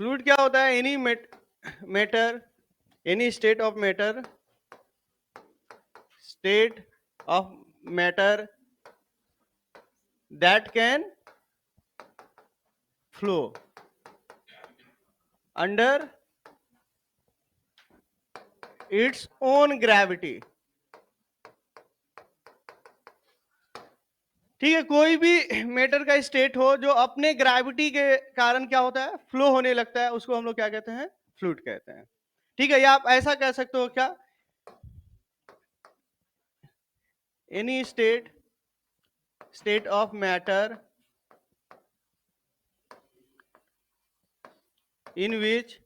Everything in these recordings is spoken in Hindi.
फ्लूइड क्या होता है? Any matter, any state of matter that can flow under its own gravity. ठीक है, कोई भी मैटर का स्टेट हो जो अपने ग्रेविटी के कारण क्या होता है? फ्लो होने लगता है, उसको हम लोग क्या कहते हैं? फ्लूइड कहते हैं। ठीक है, या आप ऐसा कह सकते हो क्या? Any state of matter in which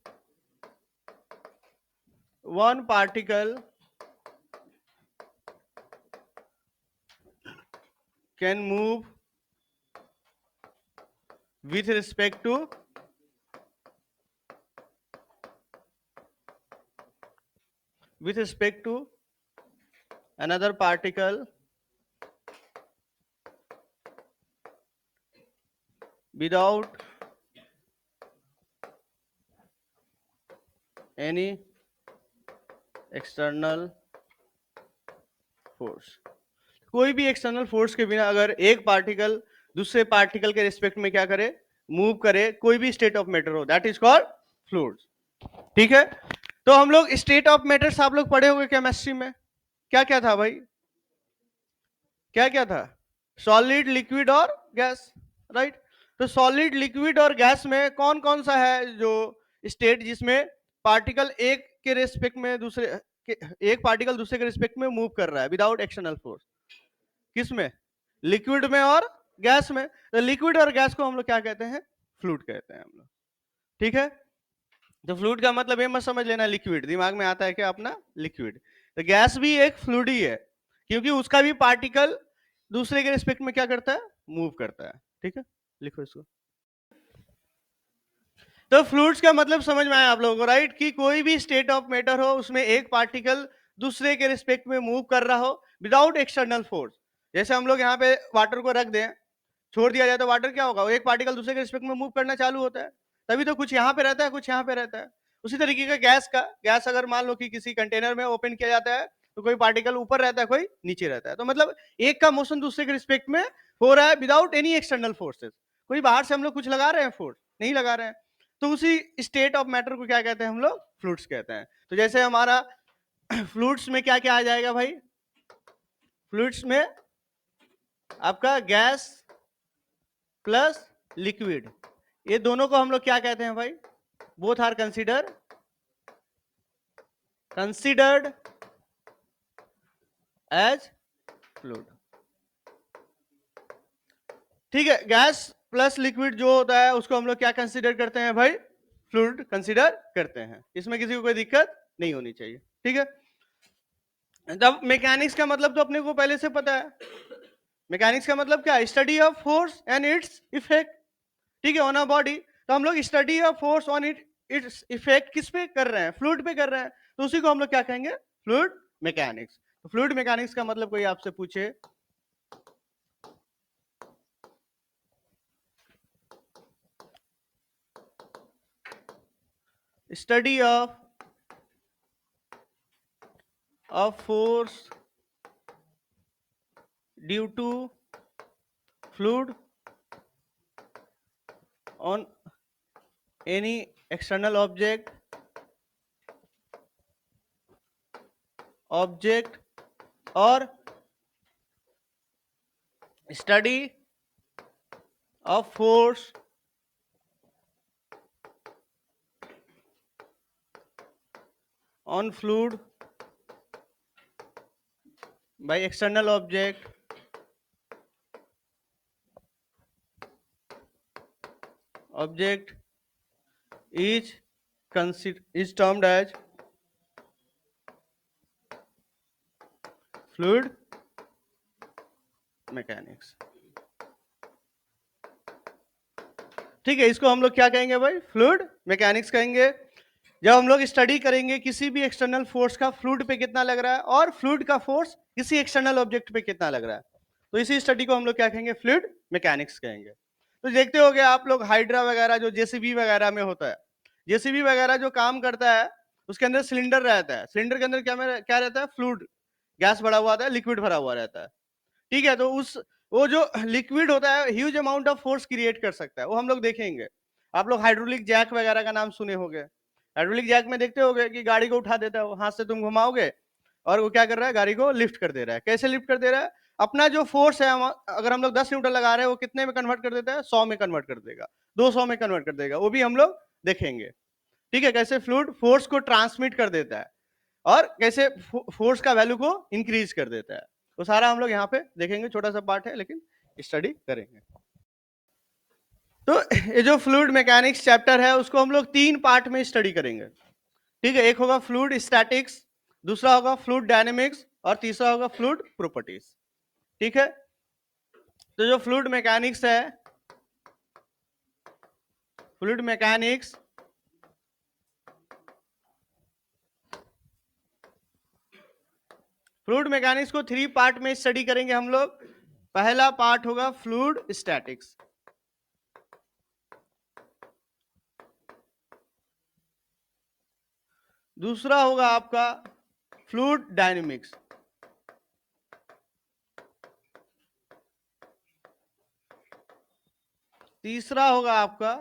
one particle can move with respect to another particle without any external force. कोई भी एक्सटर्नल फोर्स के बिना अगर एक पार्टिकल दूसरे पार्टिकल के रिस्पेक्ट में क्या करे? मूव करे, कोई भी स्टेट ऑफ मैटर हो, दैट इज कॉल्ड फ्लूइड्स। ठीक है, तो हम लोग स्टेट ऑफ मैटर्स आप लोग पढ़े होंगे केमिस्ट्री में। क्या क्या था भाई? क्या क्या था? सॉलिड, लिक्विड और गैस, राइट। तो सॉलिड, लिक्विड और गैस में कौन कौन सा है जो स्टेट जिसमें पार्टिकल एक के रिस्पेक्ट में एक पार्टिकल दूसरे के रिस्पेक्ट में मूव कर रहा है विदाउट एक्सटर्नल फोर्स? किसमें? लिक्विड में और गैस में। तो लिक्विड और गैस को हम लोग क्या कहते हैं? फ्लूइड कहते हैं हम लोग। ठीक है, तो फ्लूइड का मतलब ये मत समझ लेना लिक्विड, दिमाग में आता है क्या अपना? लिक्विड। तो गैस भी एक फ्लूइड ही है, क्योंकि उसका भी पार्टिकल दूसरे के रिस्पेक्ट में क्या करता है? मूव करता है। ठीक है, लिखो इसको। तो फ्लूइड्स का मतलब समझ में आया आप लोगों को, राइट? कि कोई भी स्टेट ऑफ मैटर हो, उसमें एक पार्टिकल दूसरे के रिस्पेक्ट में मूव कर रहा हो विदाउट एक्सटर्नल फोर्स। जैसे हम लोग यहाँ पे वाटर को रख दें, छोड़ दिया जाए, तो वाटर क्या होगा? एक पार्टिकल दूसरे के रिस्पेक्ट में मूव करना चालू होता है, तभी तो कुछ यहाँ पे रहता है, कुछ यहाँ पे रहता है। उसी तरीके का गैस अगर मान लो कि किसी कंटेनर में ओपन किया जाता है, तो कोई पार्टिकल ऊपर रहता है, कोई नीचे रहता है। तो मतलब एक का मोशन दूसरे के रिस्पेक्ट में हो रहा है विदाउट एनी एक्सटर्नल फोर्सेस। कोई बाहर से हम लोग कुछ लगा रहे हैं फोर्स? नहीं लगा रहे हैं। तो उसी स्टेट ऑफ मैटर को क्या कहते हैं हम लोग? फ्लूइड्स कहते हैं। तो जैसे हमारा फ्लूइड्स में क्या क्या आ जाएगा भाई? फ्लूइड्स में आपका गैस प्लस लिक्विड, ये दोनों को हम लोग क्या कहते हैं भाई? Both are considered as fluid. ठीक है, गैस प्लस लिक्विड जो होता है उसको हम लोग क्या कंसिडर करते हैं भाई? फ्लूइड कंसिडर करते हैं। इसमें किसी को कोई दिक्कत नहीं होनी चाहिए। ठीक है, तब मैकेनिक्स का मतलब तो अपने को पहले से पता है। मैकेनिक्स का मतलब क्या? Study of force and its effect. ठीक है, ऑन अ बॉडी। तो हम लोग study of force on its effect किस पे कर रहे हैं? फ्लूइड पे कर रहे हैं। तो उसी को हम लोग क्या कहेंगे? Fluid mechanics. तो फ्लूइड मैकेनिक्स का मतलब कोई आपसे पूछे study of force due to fluid on any external object और study of force on fluid by external object is termed as fluid mechanics। ठीक है, इसको हम लोग क्या कहेंगे भाई? फ्लूइड मैकेनिक्स कहेंगे। जब हम लोग स्टडी करेंगे किसी भी एक्सटर्नल फोर्स का फ्लूइड पे कितना लग रहा है, और फ्लूइड का फोर्स किसी एक्सटर्नल ऑब्जेक्ट पे कितना लग रहा है, तो इसी स्टडी को हम लोग क्या कहेंगे? फ्लूइड मैकेनिक्स कहेंगे। तो देखते होगे आप लोग हाइड्रा वगैरह जो जेसीबी वगैरह में होता है, जेसीबी वगैरह जो काम करता है उसके अंदर सिलेंडर रहता है, सिलेंडर के अंदर क्या रहता है, फ्लूइड, गैस भरा हुआ रहता है, लिक्विड भरा हुआ रहता है, ठीक है। तो वो जो लिक्विड होता है huge amount of force create कर सकता है, वो हम लोग देखेंगे। आप लोग हाइड्रोलिक जैक वगैरह का नाम सुने होंगे, हाइड्रोलिक जैक में देखते होंगे कि गाड़ी को उठा देता है वो, हाथ से तुम घुमाओगे और वो क्या कर रहा है, गाड़ी को लिफ्ट कर दे रहा है। कैसे लिफ्ट कर दे रहा है, अपना जो फोर्स है अगर हम लोग 10 न्यूटन लगा रहे हैं वो कितने में कन्वर्ट कर देता है, 100 में कन्वर्ट कर देगा, 200 में कन्वर्ट कर देगा, वो भी हम लोग देखेंगे, ठीक है। कैसे फ्लूइड फोर्स को ट्रांसमिट कर देता है और कैसे फोर्स का वैल्यू को इंक्रीज कर देता है, तो सारा हम लोग यहाँ पे देखेंगे। छोटा सा पार्ट है लेकिन स्टडी करेंगे। तो ये जो फ्लूइड मैकेनिक्स चैप्टर है उसको हम लोग 3 पार्ट में स्टडी करेंगे, ठीक है। एक होगा फ्लूइड स्टैटिक्स, दूसरा होगा फ्लूइड डायनेमिक्स और तीसरा होगा फ्लूइड प्रॉपर्टीज, ठीक है। तो जो फ्लूइड मैकेनिक्स है, फ्लूइड मैकेनिक्स को 3 पार्ट में स्टडी करेंगे हम लोग। पहला पार्ट होगा फ्लूइड स्टैटिक्स, दूसरा होगा आपका फ्लूइड डायनेमिक्स, तीसरा होगा आपका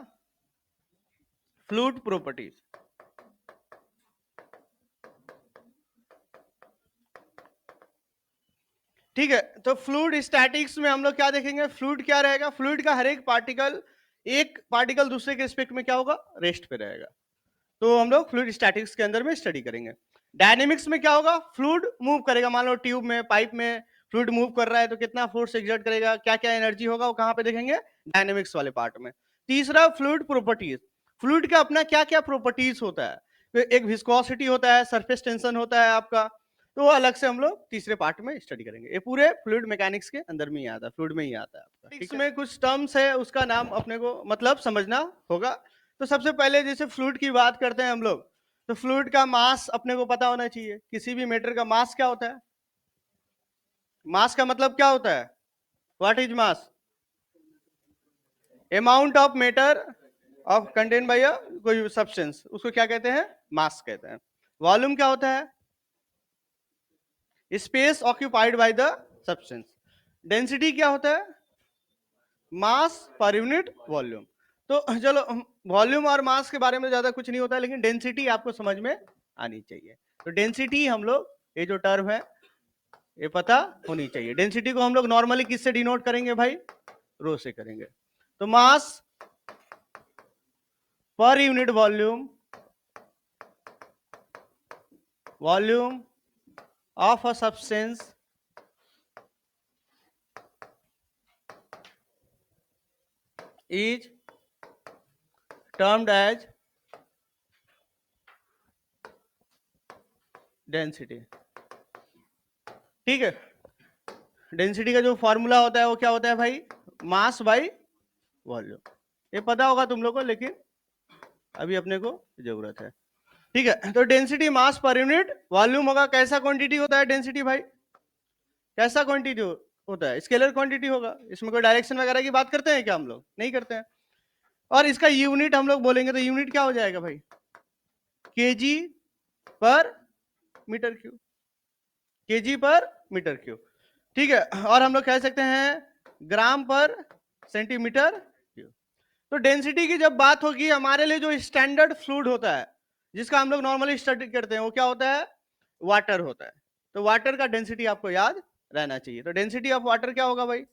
फ्लूइड प्रॉपर्टीज। ठीक है। तो फ्लूइड स्टैटिक्स में हम लोग क्या देखेंगे, फ्लूइड क्या रहेगा, फ्लूइड का हर एक पार्टिकल दूसरे के रिस्पेक्ट में क्या होगा, रेस्ट पे रहेगा। तो हम लोग फ्लूइड स्टैटिक्स के अंदर में स्टडी करेंगे। डायनेमिक्स में क्या होगा, फ्लूइड मूव करेगा, मान लो ट्यूब में, पाइप में फ्लूइड मूव कर रहा है तो कितना फोर्स एक्सर्ट करेगा, क्या क्या एनर्जी होगा, वो कहां पे देखेंगे, डायनेमिक्स वाले पार्ट में। तीसरा फ्लूइड प्रॉपर्टीज, फ्लूइड का अपना क्या क्या प्रॉपर्टीज होता है, तो एक विस्कोसिटी होता है, सरफेस टेंशन होता है आपका, तो वो अलग से हम लोग तीसरे पार्ट में स्टडी करेंगे। ये पूरे फ्लूइड मैकेनिक्स के अंदर में ही आता है, फ्लूइड में ही आता है आपका। इसमें कुछ टर्म्स है, उसका नाम अपने को मतलब समझना होगा। तो सबसे पहले जैसे फ्लूइड की बात करते हैं हम लोग, तो फ्लूइड का मास अपने को पता होना चाहिए। किसी भी मैटर का मास क्या होता है, मास का मतलब क्या होता है, what is mass, amount of matter of contain by a कोई सब्सटेंस, उसको क्या कहते हैं, मास कहते हैं। वॉल्यूम क्या होता है, space occupied by the substance. Density क्या होता है, मास पर यूनिट वॉल्यूम। तो चलो वॉल्यूम और मास के बारे में ज्यादा कुछ नहीं होता है, लेकिन डेंसिटी आपको समझ में आनी चाहिए। तो डेंसिटी हम लोग, ये जो टर्म है ये पता होनी चाहिए। डेंसिटी को हम लोग नॉर्मली किससे डिनोट करेंगे भाई, रो से करेंगे। तो mass per unit volume, volume of a substance is termed as density, ठीक है। डेंसिटी का जो फॉर्मूला होता है वो क्या होता है भाई, मास बाई वॉल्यूम। ये पता होगा तुम लोग को, लेकिन अभी अपने को जरूरत है, ठीक है। तो density mass per unit volume होगा। कैसा क्वांटिटी होता है डेंसिटी भाई, कैसा क्वांटिटी होता है, स्केलर क्वांटिटी होगा। इसमें कोई डायरेक्शन वगैरह की बात करते हैं क्या, हम लोग नहीं करते हैं। और इसका यूनिट हम लोग बोलेंगे तो यूनिट क्या हो जाएगा भाई, केजी पर मीटर क्यूब, केजी पर मीटर क्यूब, ठीक है। और हम लोग कह सकते हैं ग्राम पर सेंटीमीटर क्यूब। तो डेंसिटी की जब बात होगी, हमारे लिए जो स्टैंडर्ड फ्लूइड होता है जिसका हम लोग नॉर्मली स्टडी करते हैं वो क्या होता है, वाटर होता है। तो वाटर का डेंसिटी आपको याद रहना चाहिए। तो डेंसिटी ऑफ वाटर क्या होगा भाई,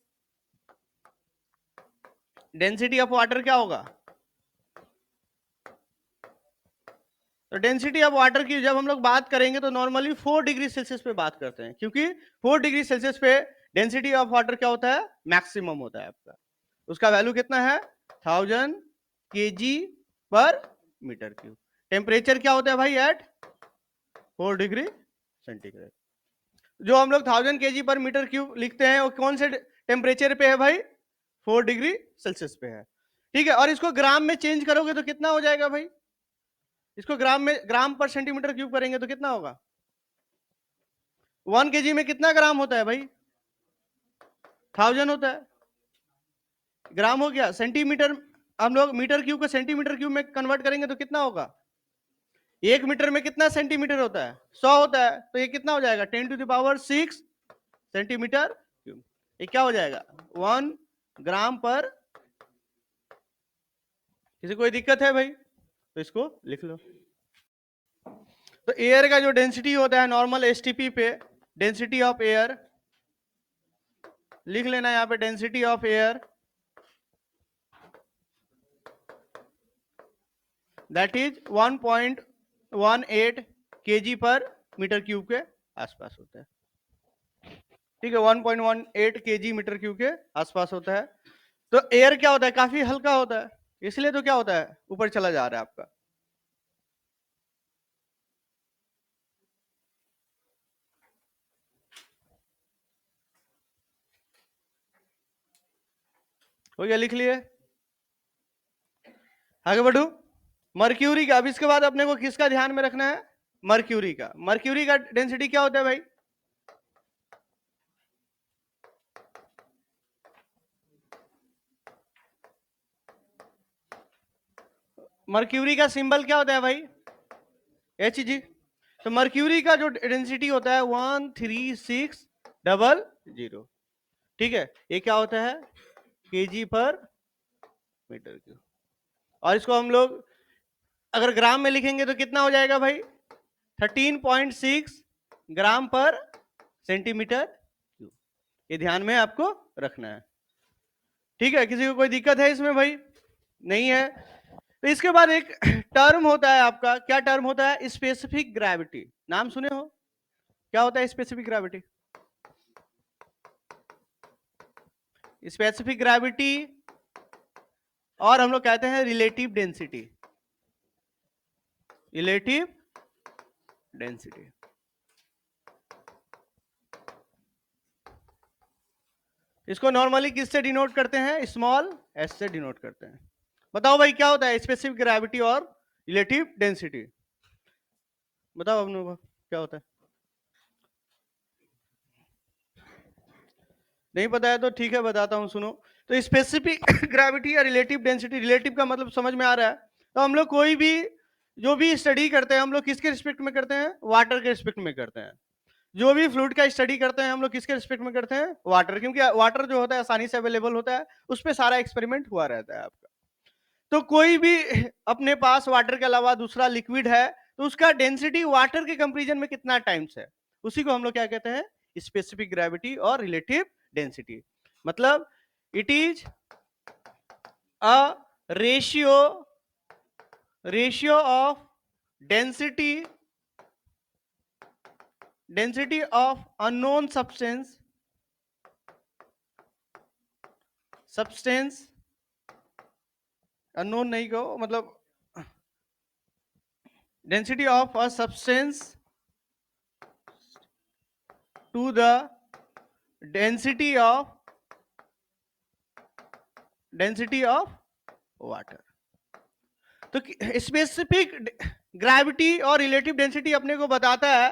डेंसिटी ऑफ वाटर क्या होगा, तो डेंसिटी ऑफ वाटर की जब हम लोग बात करेंगे तो नॉर्मली 4 डिग्री सेल्सियस पे बात करते हैं, क्योंकि 4 डिग्री सेल्सियस पे डेंसिटी ऑफ वाटर क्या होता है, मैक्सिमम होता है आपका। उसका वैल्यू कितना है, 1000 kg पर मीटर क्यूब। टेम्परेचर क्या होता है भाई, एट 4 डिग्री सेंटीग्रेड। जो हम लोग 1000 kg पर मीटर क्यूब लिखते हैं वो कौन से टेम्परेचर पे है भाई, 4 डिग्री सेल्सियस पे है, ठीक है। और इसको ग्राम में चेंज करोगे तो कितना हो जाएगा भाई, इसको ग्राम पर सेंटीमीटर क्यूब करेंगे तो कितना होगा, 1 kg में कितना ग्राम होता है भाई, 1000 होता है, ग्राम हो गया। सेंटीमीटर हम लोग मीटर क्यूब को सेंटीमीटर क्यूब में कन्वर्ट करेंगे तो कितना होगा? 1 मीटर में कितना सेंटीमीटर होता है? 100 होता है। तो ये कितना हो जाएगा? 10⁶ सेंटीमीटर क्यूब। ये क्या हो जाएगा? 1 ग्राम पर। किसी कोई दिक्कत है भाई? तो इसको लिख लो। तो एयर का जो डेंसिटी होता है नॉर्मल एसटीपी पे, डेंसिटी ऑफ एयर लिख लेना यहां पे, density of air that is 1.18 kg पर मीटर क्यूब के आसपास होता है। ठीक है, 1.18 kg मीटर क्यूब के आसपास होता है। तो एयर क्या होता है? काफी हल्का होता है, इसलिए तो क्या होता है? ऊपर चला जा रहा है आपका। हो गया, लिख लिए? आगे बढ़ू। मर्क्यूरी का, अब इसके बाद अपने को किसका ध्यान में रखना है? मर्क्यूरी का। मर्क्यूरी का डेंसिटी क्या होता है भाई? मर्क्यूरी का सिंबल क्या होता है भाई? Hg। तो मर्क्यूरी का जो डेंसिटी होता है 13600। ठीक है, ये क्या होता है? kg पर मीटर क्यूब। और इसको हम लोग अगर ग्राम में लिखेंगे तो कितना हो जाएगा भाई? 13.6 ग्राम पर सेंटीमीटर क्यूब। ये ध्यान में आपको रखना है। ठीक है, किसी को कोई दिक्कत है इसमें भाई? नहीं है। तो इसके बाद एक टर्म होता है आपका, क्या टर्म होता है? Specific gravity. नाम सुने हो? क्या होता है स्पेसिफिक ग्रेविटी? स्पेसिफिक ग्रेविटी और हम लोग कहते हैं रिलेटिव डेंसिटी। Relative density. इसको नॉर्मली किससे डिनोट करते हैं? स्मॉल एस से डिनोट करते हैं। बताओ भाई क्या होता है स्पेसिफिक ग्रेविटी और रिलेटिव डेंसिटी? बताओ अपने को क्या होता है? नहीं पता है तो ठीक है, बताता हूं, सुनो। तो स्पेसिफिक ग्रेविटी या रिलेटिव डेंसिटी, रिलेटिव का मतलब समझ में आ रहा है। तो हम लोग कोई भी जो भी स्टडी करते हैं हम लोग किसके रिस्पेक्ट में करते हैं? वाटर के रिस्पेक्ट में करते हैं। जो भी फ्लूइड का स्टडी करते हैं हम लोग किसके रिस्पेक्ट में करते हैं? वाटर, क्योंकि वाटर जो होता है आसानी से अवेलेबल होता है, उस पर सारा एक्सपेरिमेंट हुआ रहता है आपका। तो कोई भी अपने पास वाटर के अलावा दूसरा लिक्विड है तो उसका डेंसिटी वाटर के कंपेरिजन में कितना टाइम्स है, उसी को हम लोग क्या कहते हैं? स्पेसिफिक ग्रेविटी और रिलेटिव डेंसिटी। मतलब it is a ratio of density of unknown substance unknown नहीं कहो, मतलब density of a substance to the density of water. तो स्पेसिफिक ग्रेविटी और रिलेटिव डेंसिटी अपने को बताता है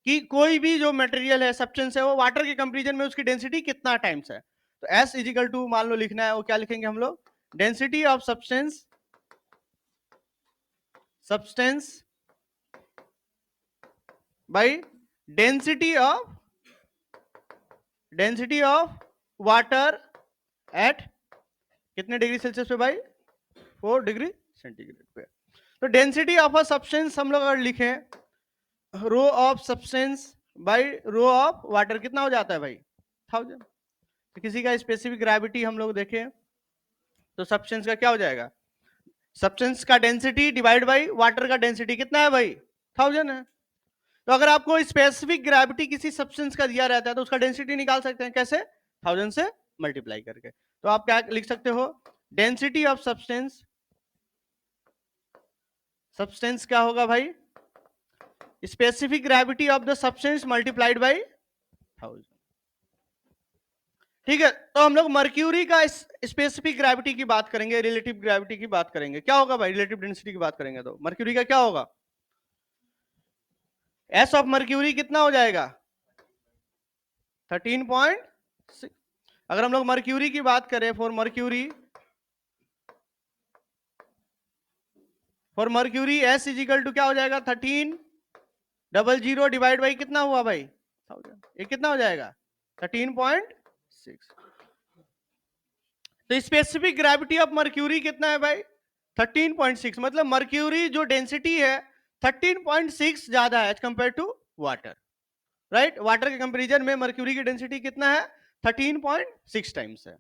कि कोई भी जो मटेरियल है, सब्सटेंस है, वो वाटर के कंपेरिजन में उसकी डेंसिटी कितना टाइम्स है। तो S इजिकल टू मान लो लिखना है, वो क्या लिखेंगे हम लोग? Density of substance by density of water at कितने डिग्री सेल्सियस पे भाई? 4 डिग्री सेंटीग्रेड पे। तो डेंसिटी ऑफ अ सब्सटेंस हम लोग अगर लिखें rho of substance by rho of water, कितना हो जाता है भाई? 1000। तो किसी का स्पेसिफिक ग्रेविटी हम लोग देखें तो सब्सटेंस का क्या हो जाएगा? सब्सटेंस का डेंसिटी डिवाइड बाई वाटर का डेंसिटी कितना है भाई? 1000 है। तो अगर आपको स्पेसिफिक ग्रेविटी किसी सब्सटेंस का दिया रहता है तो उसका डेंसिटी निकाल सकते हैं कैसे? 1000 से मल्टीप्लाई करके। तो आप क्या लिख सकते हो? डेंसिटी ऑफ सब्सटेंस क्या होगा भाई? Specific gravity of the substance multiplied by 1000। ठीक है, तो हम लोग मर्क्यूरी का स्पेसिफिक ग्रेविटी की बात करेंगे, रिलेटिव ग्रेविटी की बात करेंगे। क्या होगा भाई? रिलेटिव डेंसिटी की बात करेंगे तो मर्क्यूरी का क्या होगा? एस ऑफ मर्क्यूरी कितना हो जाएगा? 13.6। अगर हम लोग मर्क्यूरी की बात करें, for mercury for mercury S is equal to क्या हो जाएगा 1300 डिवाइड बाई कितना हुआ भाई 1000, ये कितना हो जाएगा 13.6। तो स्पेसिफिक ग्रेविटी ऑफ मर्क्यूरी कितना है भाई 13.6, मतलब मर्क्यूरी जो डेंसिटी है 13.6 ज्यादा है as compare to water, right. Water के कंपैरिजन में मर्क्यूरी की डेंसिटी कितना है 13.6 टाइम्स है।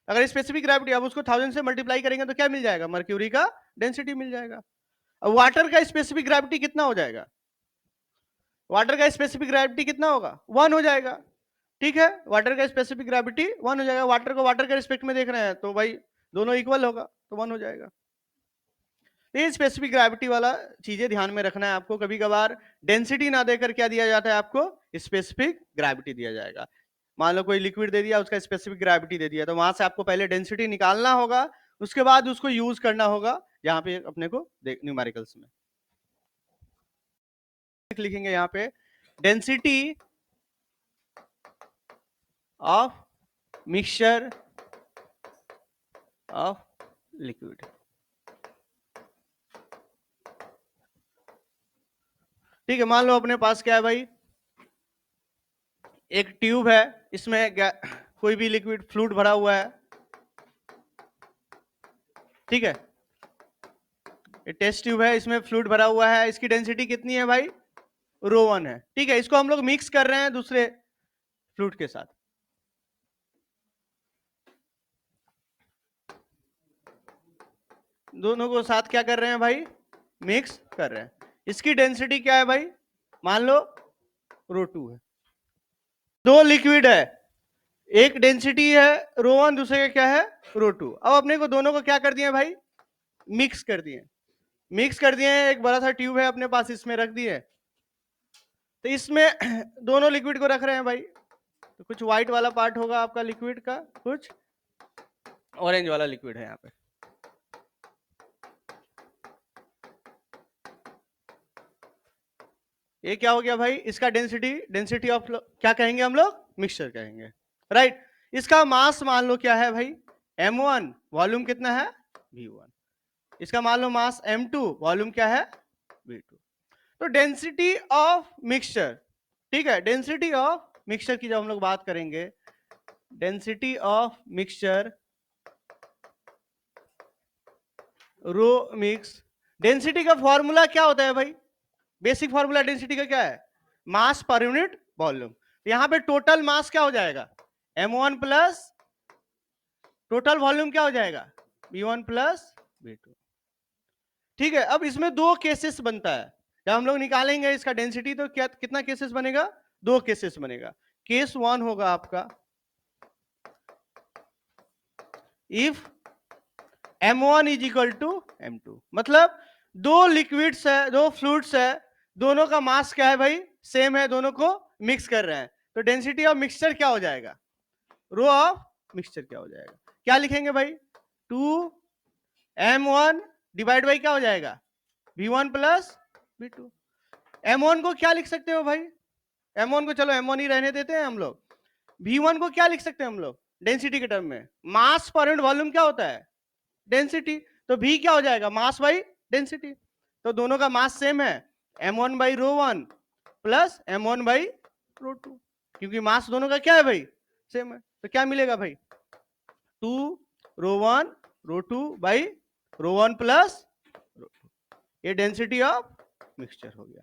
अगर स्पेसिफिक ग्रेविटी अब उसको 1000 से मल्टीप्लाई करेंगे तो क्या मिल जाएगा मर्क्यूरी का डेंसिटी मिल जाएगा। अब वाटर का स्पेसिफिक ग्रेविटी कितना हो जाएगा, वाटर का स्पेसिफिक ग्रेविटी कितना होगा 1 हो जाएगा, ठीक है। वाटर का स्पेसिफिक ग्रेविटी 1 हो जाएगा, वाटर को वाटर के रिस्पेक्ट में देख रहे हैं तो भाई दोनों इक्वल होगा तो 1 हो जाएगा। ये स्पेसिफिक ग्रेविटी वाला चीजें ध्यान में रखना है आपको, कभी कभार डेंसिटी ना देकर क्या दिया जाता है आपको स्पेसिफिक ग्रेविटी दिया जाएगा। मान लो कोई लिक्विड दे दिया उसका स्पेसिफिक ग्रेविटी दे दिया तो वहां से आपको पहले डेंसिटी निकालना होगा, उसके बाद उसको यूज करना होगा यहाँ पे अपने को न्यूमेरिकल्स में लिखेंगे यहाँ पे density of mixture of liquid. ठीक है, मान लो अपने पास क्या है भाई एक ट्यूब है, इसमें कोई भी लिक्विड फ्लूइड भरा हुआ है, ठीक है। ये टेस्ट ट्यूब है, इसमें फ्लूइड भरा हुआ है, इसकी डेंसिटी कितनी है भाई ρ1 है, ठीक है। इसको हम लोग मिक्स कर रहे हैं दूसरे फ्लूइड के साथ, दोनों को साथ क्या कर रहे हैं भाई मिक्स कर रहे हैं। इसकी डेंसिटी क्या है भाई मान लो ρ2 है। दो लिक्विड है, एक डेंसिटी है ρ1 दूसरे का क्या है ρ2। अब अपने को दोनों को क्या कर दिए भाई मिक्स कर दिए, मिक्स कर दिए। एक बड़ा सा ट्यूब है अपने पास, इसमें रख दिए, तो इसमें दोनों लिक्विड को रख रहे हैं भाई, तो कुछ व्हाइट वाला पार्ट होगा आपका लिक्विड का, कुछ ऑरेंज वाला लिक्विड है यहाँ पे। ये क्या हो गया भाई इसका डेंसिटी ऑफ क्या कहेंगे हम लोग मिक्सचर कहेंगे, राइट। इसका मास मान लो क्या है भाई m1, वॉल्यूम कितना है v1। इसका मान लो मास m2, वॉल्यूम क्या है v2। तो डेंसिटी ऑफ मिक्सचर, ठीक है, डेंसिटी ऑफ मिक्सचर की जब हम लोग बात करेंगे, density of mixture rho mix, density का फॉर्मूला क्या होता है भाई, बेसिक फॉर्मूला डेंसिटी का क्या है मास पर यूनिट वॉल्यूम। यहां पे टोटल मास क्या हो जाएगा m1 प्लस टोटल वॉल्यूम क्या हो जाएगा v1 प्लस v2, ठीक है। अब इसमें दो केसेस बनता है, जब हम लोग निकालेंगे इसका डेंसिटी तो क्या कितना केसेस बनेगा दो केसेस बनेगा। केस 1 होगा आपका if m1 is equal to m2, मतलब दो लिक्विड्स है दो फ्लूइड्स है, दोनों का मास क्या है भाई सेम है, दोनों को मिक्स कर रहे हैं, तो डेंसिटी ऑफ मिक्सचर क्या हो जाएगा रो ऑफ मिक्सचर क्या हो जाएगा, क्या लिखेंगे भाई 2m1 डिवाइड बाई क्या हो जाएगा v1 प्लस v2। m1 को क्या लिख सकते हो भाई, m1 को चलो m1 ही रहने देते हैं हम लोग, v1 को क्या लिख सकते हैं हम लोग डेंसिटी के टर्म में, मास पर यूनिट वॉल्यूम क्या होता है डेंसिटी, तो v क्या हो जाएगा मास बाई डेंसिटी, तो दोनों का मास सेम है m1 by ρ1 plus m1 by ρ2, क्योंकि मास दोनों का क्या है भाई सेम है, तो क्या मिलेगा भाई 2 ρ1 ρ2 बाई ρ1 प्लस ρ2, ये डेंसिटी ऑफ मिक्सचर हो गया।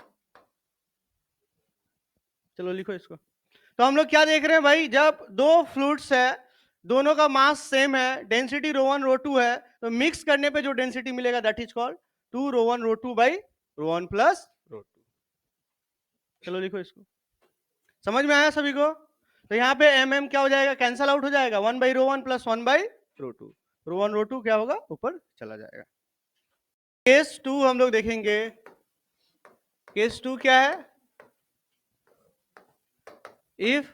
चलो लिखो इसको। तो हम लोग क्या देख रहे हैं भाई, जब दो फ्लूइड्स है दोनों का मास सेम है, डेंसिटी ρ1 ρ2 है, तो मिक्स करने पे जो डेंसिटी मिलेगा that is called 2 ρ1 ρ2 by ρ1 plus ρ2। चलो लिखो इसको, समझ में आया सभी को। तो यहाँ पे mm क्या हो जाएगा कैंसल आउट हो जाएगा, 1 बाई ρ1 प्लस 1 बाई ρ2, ρ1 ρ2 क्या होगा ऊपर चला जाएगा। केस 2 हम लोग देखेंगे, केस 2 क्या है if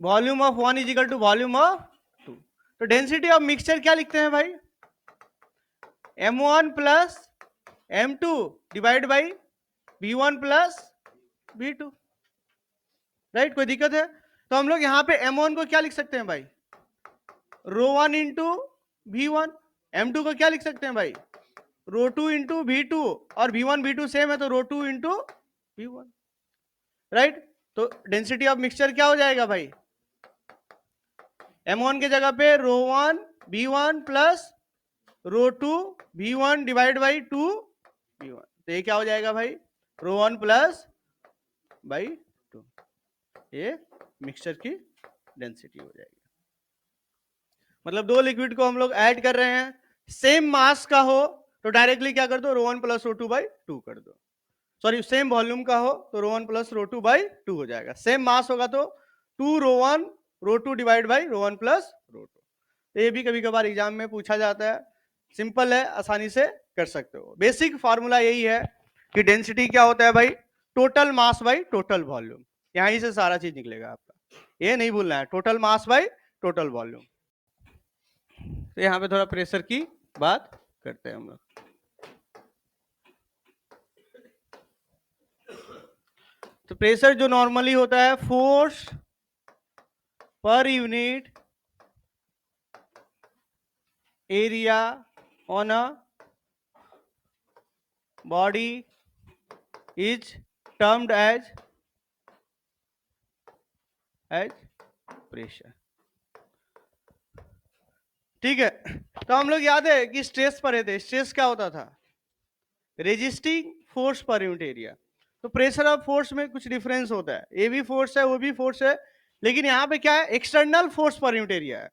volume of 1 is equal to volume of 2, तो डेंसिटी ऑफ मिक्सचर क्या लिखते हैं भाई m1 plus m2 divide by v1 plus v2, right. कोई दिक्कत है, तो हम लोग यहां पे m1 को क्या लिख सकते हैं भाई ρ1 इंटू v1, m2 को क्या लिख सकते हैं भाई रो टू इंटू V2 और V1 V2 सेम है तो rho two into V1, right. तो डेंसिटी ऑफ मिक्सचर क्या हो जाएगा भाई, M1 के जगह पे rho one V1 plus rho two V1 divide by 2 V1, तो ये क्या हो जाएगा भाई, रो वन प्लस बाई 2, ये मिक्सचर की डेंसिटी हो जाएगी। मतलब दो लिक्विड को हम लोग ऐड कर रहे हैं, सेम मास का हो तो डायरेक्टली क्या कर दो, rho one plus rho two by two कर दो, सॉरी सेम वॉल्यूम का हो तो rho one plus rho two by two हो जाएगा, सेम मास होगा तो two rho one rho two divide by rho one plus rho two. तो ये भी कभी कभार एग्जाम में पूछा जाता है, सिंपल है, आसानी से कर सकते हो। बेसिक फार्मूला यही है कि डेंसिटी क्या होता है भाई, total mass by total volume, यहीं से सारा चीज निकलेगा आपका, ये नहीं भूलना है, total mass by total volume. तो यहाँ पे थोड़ा प्रेशर की बात करते हैं हम लोग। तो प्रेशर जो नॉर्मली होता है, force per unit area on a body is termed as pressure, ठीक है। तो हम लोग याद है कि स्ट्रेस पढ़े थे, स्ट्रेस क्या होता था, resisting force per unit area. तो प्रेशर और फोर्स में कुछ डिफरेंस होता है, ये भी फोर्स है वो भी फोर्स है, लेकिन यहाँ पे क्या है, external force per unit area है,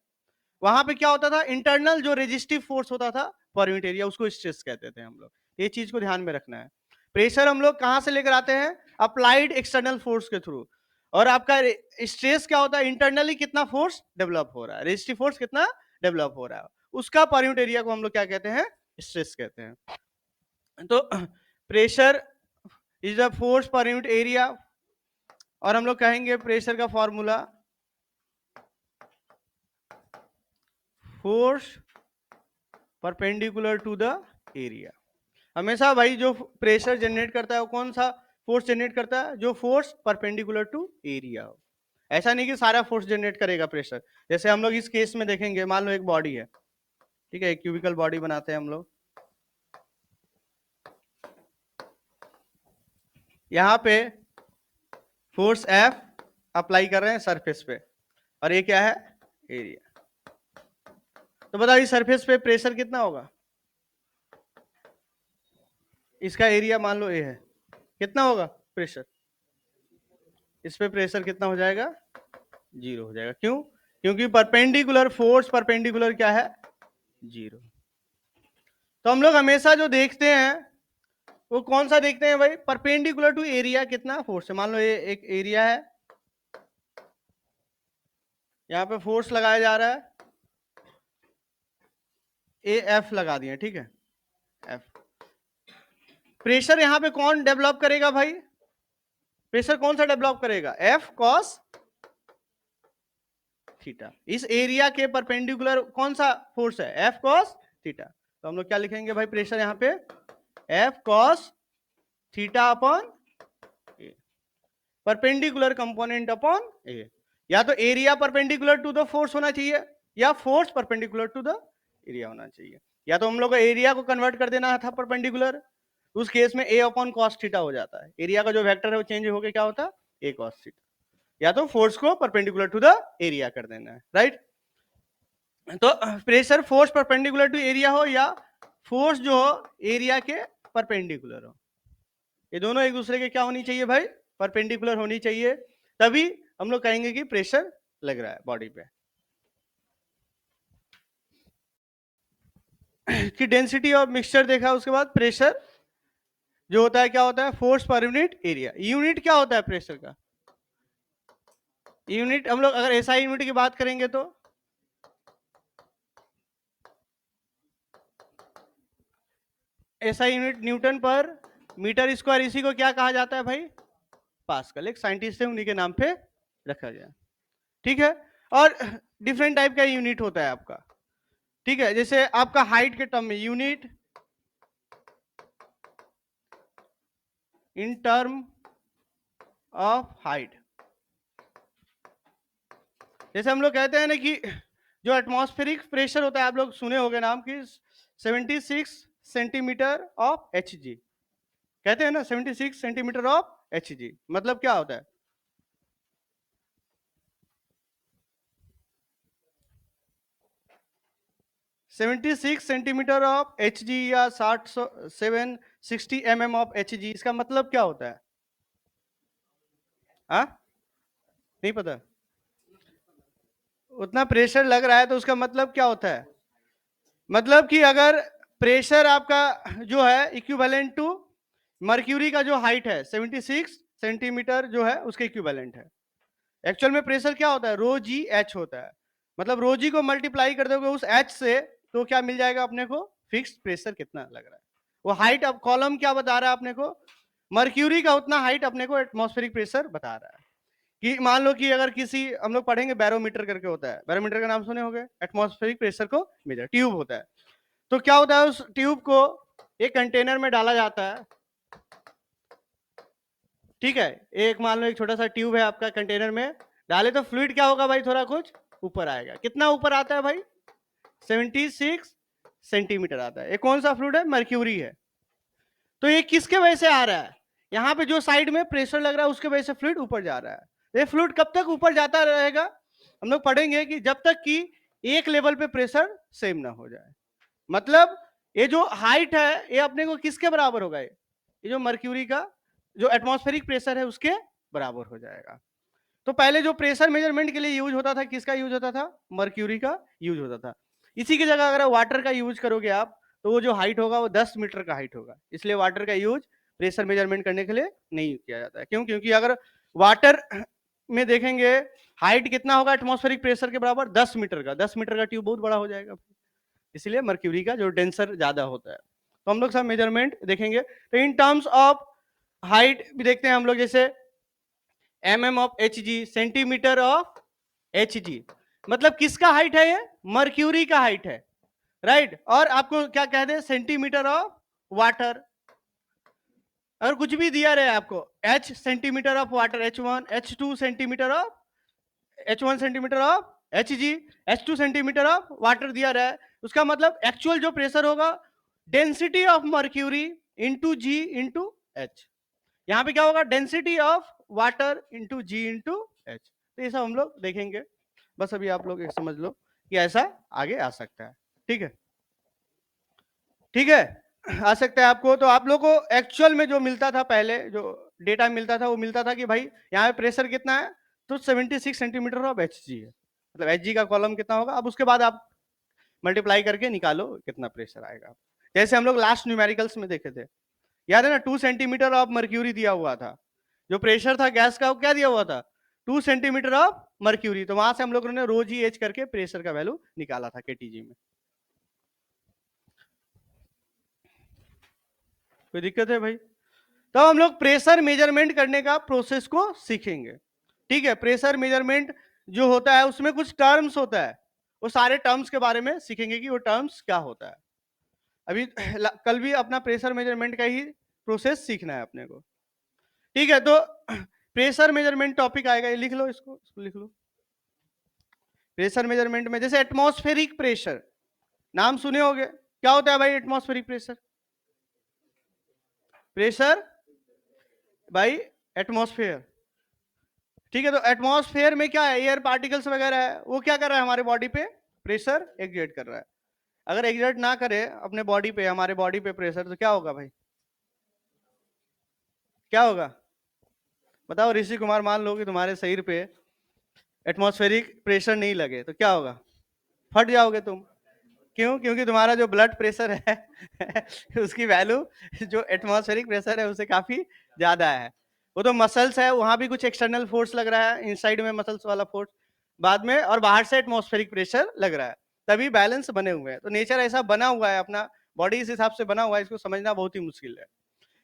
वहां पे क्या होता था, इंटरनल जो रेजिस्टिव फोर्स होता था पर यूनिट एरिया, उसको स्ट्रेस कहते थे हम लोग, ये चीज को ध्यान में रखना है। प्रेशर हम लोग कहां से लेकर आते हैं, अप्लाइड एक्सटर्नल फोर्स के थ्रू, और आपका स्ट्रेस क्या होता है, इंटरनली कितना फोर्स डेवलप हो रहा है, रेजिस्टिव फोर्स कितना डेवलप हो रहा है, उसका पर यूनिट एरिया को हम लोग क्या कहते हैं, स्ट्रेस कहते हैं। तो pressure is the force per unit area, और हम लोग कहेंगे प्रेशर का formula force perpendicular to the area. हमेशा भाई जो प्रेशर जनरेट करता है वो कौन सा फोर्स जनरेट करता है, जो फोर्स परपेंडिकुलर टू एरिया हो, ऐसा नहीं कि सारा फोर्स जनरेट करेगा प्रेशर। जैसे हम लोग इस केस में देखेंगे, मान लो एक बॉडी है, ठीक है, एक क्यूबिकल बॉडी बनाते हैं हम लोग, यहाँ पे फोर्स F अप्लाई कर रहे हैं सरफेस पे, और ये क्या है, एरिया। तो बताओ इस सरफेस पे प्रेशर कितना होगा, इसका एरिया मान लो ए है, कितना होगा प्रेशर, इस पे प्रेशर कितना हो जाएगा, जीरो हो जाएगा। क्यों, क्योंकि परपेंडिकुलर फोर्स परपेंडिकुलर क्या है, जीरो। तो हम लोग हमेशा जो देखते हैं वो कौन सा देखते हैं भाई, परपेंडिकुलर टू एरिया कितना फोर्स है। मान लो ये एक एरिया है, यहाँ पे फोर्स लगाया जा रहा है, ए एफ लगा दिए, ठीक है, एफ। प्रेशर यहाँ पे कौन डेवलप करेगा भाई, प्रेशर कौन सा डेवलप करेगा, एफ कॉस थीटा। इस एरिया के परपेंडिकुलर कौन सा फोर्स है, एफ कॉस थीटा। तो हम लोग क्या लिखेंगे भाई, प्रेशर यहाँ पे F cos theta upon A, perpendicular component upon A. या तो area perpendicular to the force होना चाहिए, या force perpendicular to the area होना चाहिए। या तो हम लोग को एरिया को कन्वर्ट कर देना था परपेंडिकुलर, उस केस में ए अपॉन कॉस थीटा हो जाता है, एरिया का जो वेक्टर है वो चेंज होकर क्या होता है, ए कॉस थीटा। या तो फोर्स को परपेंडिकुलर टू द एरिया कर देना है, राइट। तो pressure force perpendicular to area हो या फोर्स जो हो एरिया के परपेंडिकुलर हो, ये दोनों एक दूसरे के क्या होनी चाहिए भाई, परपेंडिकुलर होनी चाहिए, तभी हम लोग कहेंगे कि प्रेशर लग रहा है बॉडी पे। कि डेंसिटी ऑफ मिक्सचर देखा, उसके बाद प्रेशर जो होता है क्या होता है, force per unit area. Unit क्या होता है प्रेशर का, यूनिट हम लोग अगर एसआई यूनिट की बात करेंगे तो एसआई यूनिट न्यूटन पर मीटर स्क्वायर, इसी को क्या कहा जाता है भाई, पास्कल। एक साइंटिस्ट है उन्हीं के नाम पे रखा गया, ठीक है। और डिफरेंट टाइप का यूनिट होता है आपका, ठीक है। जैसे आपका हाइट के टर्म में unit in term of height, जैसे हम लोग कहते हैं ना कि जो एटमॉस्फेरिक प्रेशर होता है, आप लोग सुने होंगे नाम की 76 सेंटीमीटर ऑफ Hg, कहते हैं ना 76 सेंटीमीटर ऑफ Hg, मतलब क्या होता है? Seventy six centimetre of Hg या 760 mm ऑफ Hg, इसका मतलब क्या होता है? हाँ, नहीं पता? उतना प्रेशर लग रहा है तो उसका मतलब क्या होता है? मतलब कि अगर प्रेशर आपका जो है इक्विवेलेंट टू मर्क्यूरी का जो हाइट है 76 सेंटीमीटर जो है उसके इक्विवेलेंट है। एक्चुअल में प्रेशर क्या होता है? रो जी एच होता है। मतलब रो जी को मल्टीप्लाई कर दोगे उस एच से तो क्या मिल जाएगा अपने को? फिक्स्ड प्रेशर कितना लग रहा है। वो हाइट, अब कॉलम क्या बता रहा है अपने को? मर्क्यूरी का उतना हाइट अपने को एटमॉस्फेरिक प्रेशर बता रहा है। कि मान लो कि अगर किसी, हम लोग पढ़ेंगे बैरोमीटर करके होता है, बैरोमीटर का नाम सुने होंगे, एटमॉस्फेरिक प्रेशर को मेजर, ट्यूब होता है। तो क्या होता है, उस ट्यूब को एक कंटेनर में डाला जाता है, ठीक है? एक मान लो एक छोटा सा ट्यूब है आपका, कंटेनर में डाले तो फ्लूइड क्या होगा भाई? थोड़ा कुछ ऊपर आएगा। कितना ऊपर आता है भाई? 76 सेंटीमीटर आता है। ये कौन सा फ्लूइड है? मर्क्यूरी है। तो ये किसके वजह से आ रहा है? यहाँ पे जो साइड में प्रेशर लग रहा है उसके वजह से फ्लूइड ऊपर जा रहा है। ये फ्लूइड कब तक ऊपर जाता रहेगा? हम लोग पढ़ेंगे कि जब तक कि एक लेवल पे प्रेशर सेम ना हो जाए। मतलब ये जो हाइट है ये अपने को किसके बराबर होगा? ये जो मर्क्यूरी का जो एटमॉस्फेरिक प्रेशर है उसके बराबर हो जाएगा। तो पहले जो प्रेशर मेजरमेंट के लिए यूज होता था, किसका यूज होता था? मर्क्यूरी का यूज होता था। इसी की जगह अगर वाटर का यूज करोगे आप तो वो जो हाइट होगा वो 10 मीटर का हाइट होगा। इसलिए वाटर का यूज प्रेशर मेजरमेंट करने के लिए नहीं किया जाता है। क्यों? क्योंकि अगर वाटर में देखेंगे हाइट कितना होगा एटमॉस्फेरिक प्रेशर के बराबर? 10 मीटर का। 10 मीटर का ट्यूब बहुत बड़ा हो जाएगा, इसलिए मर्क्यूरी का जो डेंसर ज्यादा होता है। तो हम लोग सब मेजरमेंट देखेंगे। तो इन टर्म्स ऑफ हाइट भी देखते हैं हम लोग, जैसे mm of Hg, centimetre of Hg, मतलब किसका हाइट है? ये मर्क्यूरी का हाइट है, राइट? और आपको क्या कह दे? Centimetre of water. अगर कुछ भी दिया रहे आपको, h centimetre of water, h1, h2 centimetre of h1 centimetre of Hg, h2 centimetre of water दिया रहा है, उसका मतलब एक्चुअल जो प्रेशर होगा density of mercury into g into h. यहाँ पे क्या होगा? Density of water into g into h. तो ये सब हम लोग देखेंगे। बस अभी आप लोग एक समझ लो कि ऐसा आगे आ सकता है। ठीक है, ठीक है, आ सकता है आपको। तो आप लोग को एक्चुअल में जो मिलता था पहले, जो डेटा मिलता था वो मिलता था कि भाई यहाँ पे प्रेशर कितना है? तो 76 सेंटीमीटर ऑफ Hg है। मतलब Hg का कॉलम कितना होगा? अब उसके बाद आप मल्टीप्लाई करके निकालो कितना प्रेशर आएगा। जैसे हम लोग लास्ट न्यूमेरिकल्स में देखे थे, याद है ना? 2 सेंटीमीटर ऑफ मर्क्यूरी दिया हुआ था। जो प्रेशर था गैस का वो क्या दिया हुआ था? 2 सेंटीमीटर ऑफ मर्क्यूरी। तो वहां से हम लोगों ने रो जी एच करके प्रेशर का वैल्यू निकाला था केटीजी में। कोई दिक्कत है भाई? तब हम लोग प्रेशर मेजरमेंट करने का प्रोसेस को सीखेंगे। ठीक है, प्रेशर मेजरमेंट जो होता है उसमें कुछ टर्म्स होता है, वो सारे टर्म्स के बारे में सीखेंगे कि वो टर्म्स क्या होता है। अभी कल भी अपना प्रेशर मेजरमेंट का ही प्रोसेस सीखना है अपने को। ठीक है, तो प्रेशर मेजरमेंट टॉपिक आएगा, ये लिख लो, इसको लिख लो। प्रेशर मेजरमेंट में जैसे एटमॉस्फेरिक प्रेशर, नाम सुने होंगे। क्या होता है भाई एटमॉस्फेरिक प्रेशर? प्रेशर भाई एटमॉस्फेयर। ठीक है, तो एटमॉस्फेयर में क्या है? एयर पार्टिकल्स वगैरह है, वो क्या कर रहा है? हमारे बॉडी पे प्रेशर एक्सर्ट कर रहा है। अगर एक्सर्ट ना करे अपने बॉडी पे, हमारे बॉडी पे प्रेशर, तो क्या होगा भाई? क्या होगा बताओ ऋषि कुमार? मान लो कि तुम्हारे शरीर पे एटमॉस्फेरिक प्रेशर नहीं लगे तो क्या होगा? फट जाओगे तुम। क्यों? क्योंकि तुम्हारा जो ब्लड प्रेशर है उसकी वैल्यू जो एटमॉस्फेरिक प्रेशर है उससे काफी ज्यादा है। वो तो मसल्स है, वहां भी कुछ एक्सटर्नल फोर्स लग रहा है, इनसाइड में मसल्स वाला फोर्स बाद में, और बाहर से एटमॉस्फेरिक प्रेशर लग रहा है, तभी बैलेंस बने हुए हैं। तो नेचर ऐसा बना हुआ है, अपना बॉडी इस हिसाब से बना हुआ है, इसको समझना बहुत ही मुश्किल है।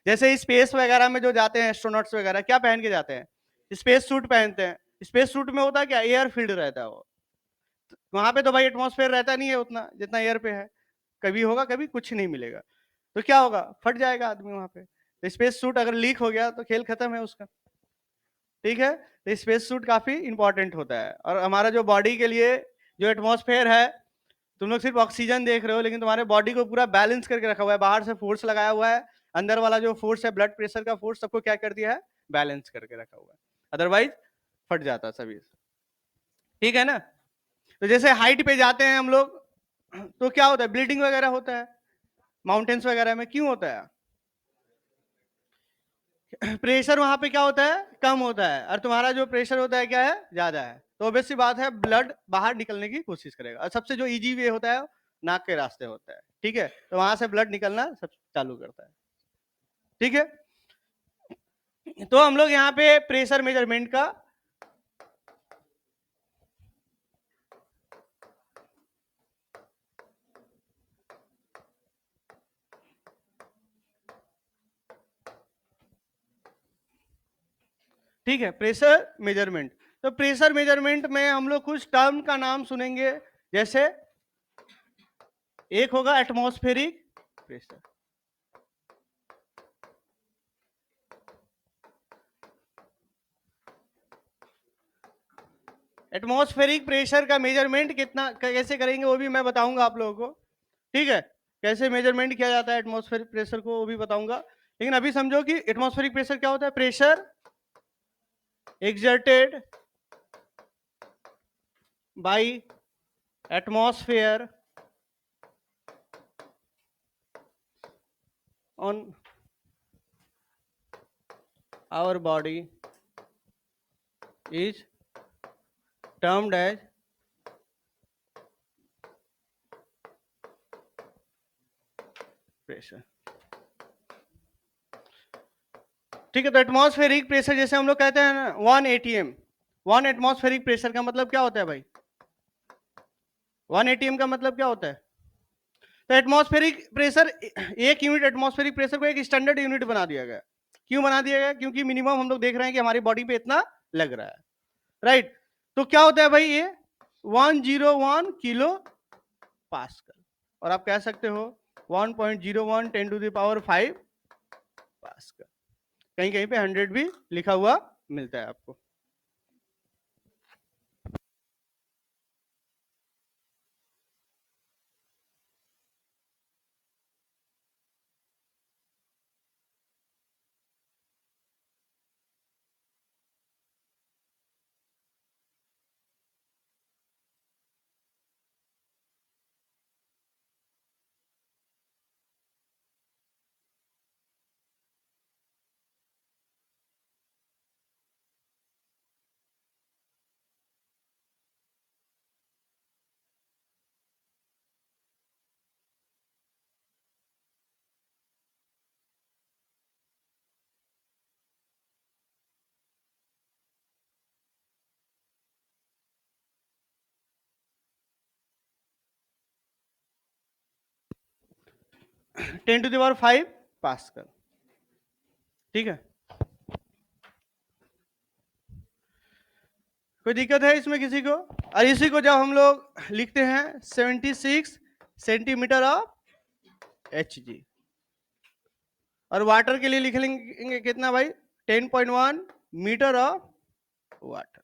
जैसे स्पेस वगैरह में जो जाते हैं एस्ट्रोनॉट्स वगैरह, क्या पहन के जाते हैं? स्पेस सूट पहनते हैं। स्पेस सूट में होता है क्या? एयर फील्ड रहता है वो। वहां पे तो भाई एटमॉस्फेयर रहता नहीं है उतना जितना एयर पे है। कभी होगा, कभी कुछ नहीं मिलेगा, तो क्या होगा? फट जाएगा आदमी वहां पे। तो स्पेस सूट अगर लीक हो गया तो खेल खत्म है उसका। ठीक है, तो स्पेस सूट काफी इंपॉर्टेंट होता है। और हमारा जो बॉडी के लिए जो एटमॉस्फेयर है तुम लोग सिर्फ ऑक्सीजन देख रहे हो, लेकिन तुम्हारे बॉडी को पूरा बैलेंस करके रखा हुआ है। बाहर से फोर्स लगाया हुआ है, अंदर वाला जो फोर्स है ब्लड प्रेशर का फोर्स, सबको क्या कर दिया है, बैलेंस करके रखा हुआ है, अदरवाइज फट जाता सभी। ठीक है ना। तो जैसे हाइट पे जाते हैं हम लोग तो क्या होता है, ब्लीडिंग वगैरह होता है, माउंटेन्स वगैरह में क्यों होता है, प्रेशर वहां पे क्या होता है, कम होता है, और तुम्हारा जो प्रेशर होता है क्या है, ज्यादा है, तो ऑब्वियस सी बात है ब्लड बाहर निकलने की कोशिश करेगा। और सबसे जो इजी वे होता है नाक के रास्ते होता है, ठीक है, तो वहां से ब्लड निकलना सब चालू करता है। ठीक है, तो हम लोग यहाँ पे प्रेशर मेजरमेंट का ठीक है, प्रेशर मेजरमेंट। तो प्रेशर मेजरमेंट में हम लोग कुछ टर्म का नाम सुनेंगे, जैसे एक होगा एटमॉस्फेरिक प्रेशर, एटमॉस्फेरिक प्रेशर का मेजरमेंट कितना कैसे करेंगे वो भी मैं बताऊंगा आप लोगों को। ठीक है, कैसे मेजरमेंट किया जाता है एटमॉस्फेरिक प्रेशर को वो भी बताऊंगा, लेकिन अभी समझो कि एटमॉस्फेरिक प्रेशर क्या होता है, pressure exerted by atmosphere on our body is termed as pressure. ठीक है, तो एटमॉस्फेरिक प्रेशर जैसे हम लोग कहते हैं ना 1 atm, 1 एटमॉस्फेरिक प्रेशर का मतलब क्या होता है भाई, 1 atm का मतलब क्या होता है, तो एटमॉस्फेरिक प्रेशर, एक यूनिट एटमॉस्फेरिक प्रेशर को एक स्टैंडर्ड यूनिट बना दिया गया। क्यों बना दिया गया, क्योंकि मिनिमम हम लोग देख रहे हैं कि हमारी बॉडी पे इतना लग रहा है, राइट। तो क्या होता है भाई, ये 101 किलो पास्कल, और आप कह सकते हो 1.01 10 to the power 5 पास्कल, कहीं कहीं पे 100 भी लिखा हुआ मिलता है आपको। Ten to the power 5 pascal, ठीक है। कोई दिक्कत है इसमें किसी को, और इसी को जब हम लोग लिखते हैं 76 सेंटीमीटर ऑफ Hg, और वाटर के लिए लिख लेंगे कितना भाई, 10.1 मीटर ऑफ वाटर।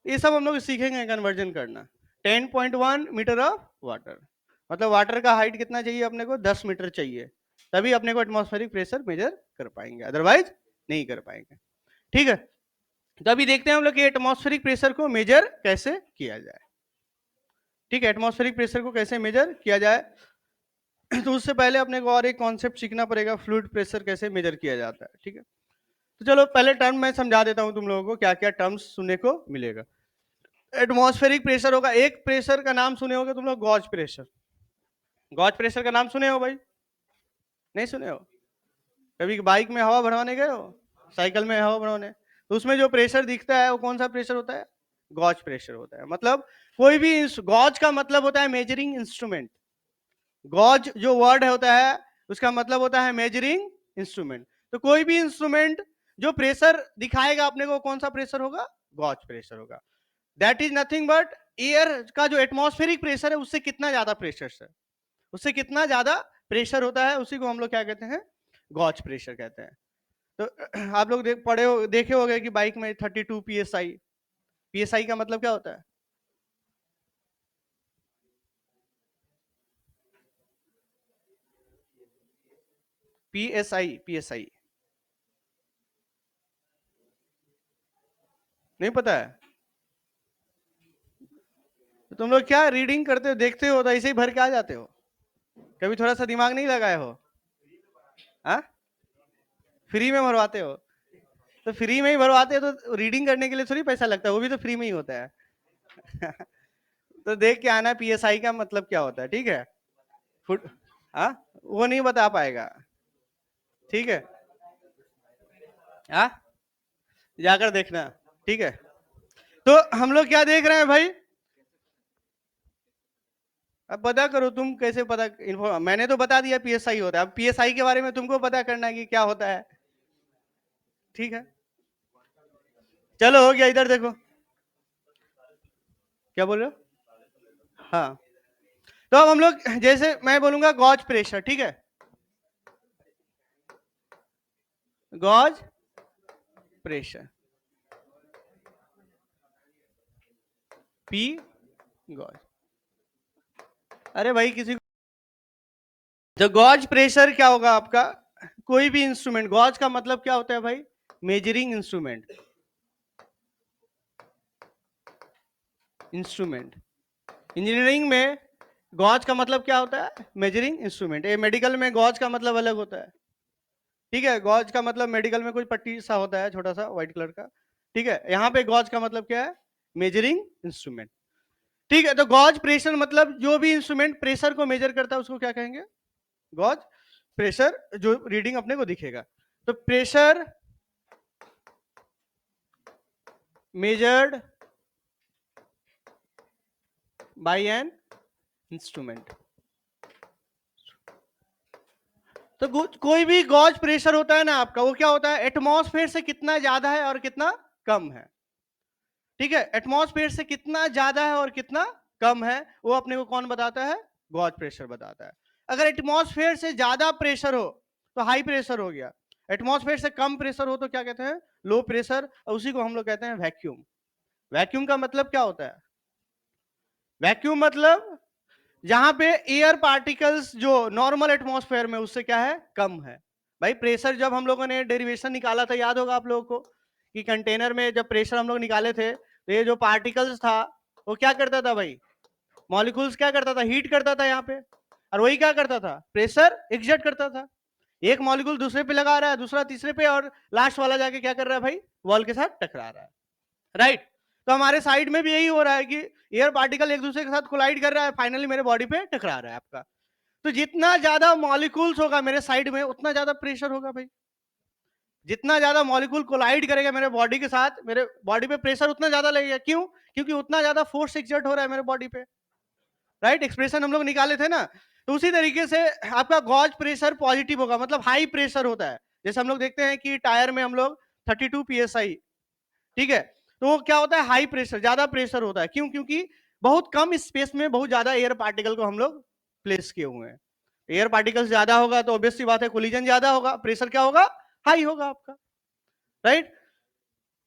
ये सब हम लोग सीखेंगे कन्वर्जन करना। 10.1 मीटर ऑफ वाटर मतलब वाटर का हाइट कितना चाहिए अपने को, 10 मीटर चाहिए, तभी अपने को एटमॉस्फेरिक प्रेशर मेजर कर पाएंगे, अदरवाइज नहीं कर पाएंगे। ठीक है, तो अभी देखते हैं हम लोग कि एटमॉस्फेरिक प्रेशर को मेजर कैसे किया जाए। ठीक है, एटमॉस्फेरिक प्रेशर को कैसे मेजर किया जाए, तो उससे पहले अपने को और एक कॉन्सेप्ट सीखना पड़ेगा, फ्लूइड प्रेशर कैसे मेजर किया जाता है। ठीक है, तो चलो पहले टर्म मैं समझा देता हूं तुम लोगों को, क्या क्या टर्म्स सुनने को मिलेगा। एटमॉस्फेरिक प्रेशर होगा, एक प्रेशर का नाम सुने होगे तुम लोग, गॉज प्रेशर। गॉज प्रेशर का नाम सुने हो भाई, नहीं सुने हो, कभी बाइक में हवा भरवाने गए हो, साइकिल में हवा भरवाने, तो उसमें जो प्रेशर दिखता है वो कौन सा प्रेशर होता है, गॉज प्रेशर होता है। मतलब कोई भी गॉज का मतलब होता है मेजरिंग इंस्ट्रूमेंट, गॉज जो वर्ड होता है उसका मतलब होता है मेजरिंग इंस्ट्रूमेंट। तो कोई भी इंस्ट्रूमेंट जो प्रेशर दिखाएगा अपने को, कौन सा प्रेशर होगा, गॉज प्रेशर होगा। That is nothing but air का जो एटमॉस्फेरिक प्रेशर है उससे कितना ज्यादा प्रेशर है, उससे कितना ज्यादा प्रेशर होता है, उसी को हम लोग क्या कहते हैं, गॉज प्रेशर कहते हैं। तो आप लोग पढ़े हो, देखे होंगे कि बाइक में 32 psi, psi का मतलब क्या होता है, PSI, PSI नहीं पता है? तो तुम लोग क्या रीडिंग करते हो, देखते हो तो ऐसे ही भर के आ जाते हो? कभी थोड़ा सा दिमाग नहीं लगाए हो? हाँ, फ्री में भरवाते हो? तो फ्री में ही भरवाते हो तो रीडिंग करने के लिए थोड़ी पैसा लगता है, वो भी तो फ्री में ही होता है। तो देख के आना PSI का मतलब क्या होता है, ठीक है? फुट हाँ, वो नहीं बता पाएगा, ठीक है? हाँ, जाकर देखना, ठीक है? तो हम लोग क्या देख रहे हैं भाई? अब पता करो तुम कैसे पता, मैंने तो बता दिया PSI होता है, अब PSI के बारे में तुमको पता करना है कि क्या होता है, ठीक है? चलो हो गया, इधर देखो क्या बोल रहे हो। हाँ, तो अब हम लोग, जैसे मैं बोलूंगा गॉज प्रेशर, ठीक है? Gauge pressure, P gauge. अरे भाई किसी को, जो गॉज प्रेशर क्या होगा आपका, कोई भी इंस्ट्रूमेंट, गॉज का मतलब क्या होता है भाई? Measuring instrument, instrument. इंजीनियरिंग में गॉज का मतलब क्या होता है? Measuring instrument. ये मेडिकल में गॉज का मतलब अलग होता है, ठीक है? गॉज का मतलब मेडिकल में कोई पट्टी सा होता है छोटा सा व्हाइट कलर का, ठीक है? यहाँ पे गॉज का मतलब क्या है? मेजरिंग इंस्ट्रूमेंट, ठीक है? तो गॉज प्रेशर मतलब जो भी इंस्ट्रूमेंट प्रेशर को मेजर करता है उसको क्या कहेंगे? गॉज प्रेशर, जो रीडिंग अपने को दिखेगा। तो pressure measured by an instrument. तो कोई भी गॉज प्रेशर होता है ना आपका, वो क्या होता है? एटमॉस्फेयर से कितना ज्यादा है और कितना कम है, ठीक है? एटमॉस्फेयर से कितना ज्यादा है और कितना कम है, वो अपने को कौन बताता है? गॉज प्रेशर बताता है। अगर एटमॉस्फेयर से ज्यादा प्रेशर हो तो हाई प्रेशर हो गया, एटमॉस्फेयर से कम प्रेशर हो तो क्या कहते हैं? लो प्रेशर, और उसी को हम लोग कहते हैं वैक्यूम। वैक्यूम का मतलब क्या होता है? वैक्यूम मतलब जहां पे एयर पार्टिकल्स जो नॉर्मल एटमॉस्फेयर में उससे क्या है? कम है। भाई प्रेशर जब हम लोगों ने डेरिवेशन निकाला था, याद होगा आप लोगों को कि कंटेनर में जब प्रेशर हम लोग निकाले थे तो ये जो पार्टिकल्स था वो क्या करता था भाई? मॉलिक्यूल्स क्या करता था? हीट करता था यहाँ पे, और वही क्या करता था? प्रेशर एक्सर्ट करता था। एक मॉलिक्यूल दूसरे पे लगा रहा है, दूसरा तीसरे पे, और लास्ट वाला जाके क्या कर रहा है भाई? वॉल के साथ टकरा रहा है, राइट? तो हमारे साइड में भी यही हो रहा है कि एयर पार्टिकल एक दूसरे के साथ कोलाइड कर रहा है, फाइनली मेरे बॉडी पे टकरा रहा है आपका। तो जितना ज्यादा मॉलिक्यूल्स होगा मेरे साइड में उतना ज्यादा प्रेशर होगा भाई। जितना ज्यादा मॉलिक्यूल कोलाइड करेगा मेरे बॉडी के साथ, मेरे बॉडी पे प्रेशर उतना ज्यादा लगेगा। क्यों? क्योंकि उतना ज्यादा फोर्स एक्सर्ट हो रहा है मेरे बॉडी पे, राइट? एक्सप्रेशन हम लोग निकाले थे ना। तो उसी तरीके से आपका गॉज प्रेशर पॉजिटिव होगा, मतलब हाई प्रेशर होता है। जैसे हम लोग देखते हैं कि टायर में हम लोग 32 PSI, ठीक है? तो वो क्या होता है? हाई प्रेशर, ज्यादा प्रेशर होता है। क्यों? क्योंकि बहुत कम स्पेस में बहुत ज्यादा एयर पार्टिकल को हम लोग प्लेस किए हुए हैं। एयर पार्टिकल्स ज्यादा होगा तो ऑब्वियस सी बात है कोलिजन ज्यादा होगा, प्रेशर क्या होगा? हाई होगा आपका, राइट?